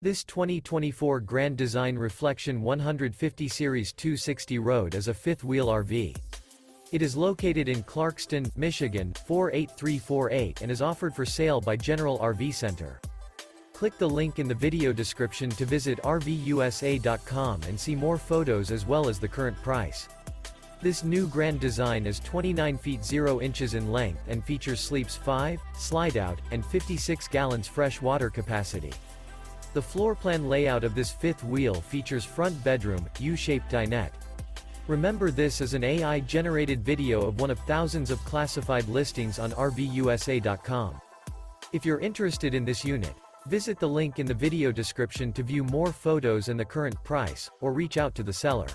This 2024 Grand Design Reflection 150 Series 260 Road is a fifth-wheel RV. It is located in Clarkston, Michigan, 48348 and is offered for sale by General RV Center. Click the link in the video description to visit RVUSA.com and see more photos as well as the current price. This new Grand Design is 29 feet 0 inches in length and features sleeps 5, Slideout, and 56 gallons fresh water capacity. The floor plan layout of this fifth wheel features front bedroom, U-shaped dinette. Remember, this is an AI-generated video of one of thousands of classified listings on RVUSA.com. If you're interested in this unit, visit the link in the video description to view more photos and the current price, or reach out to the seller.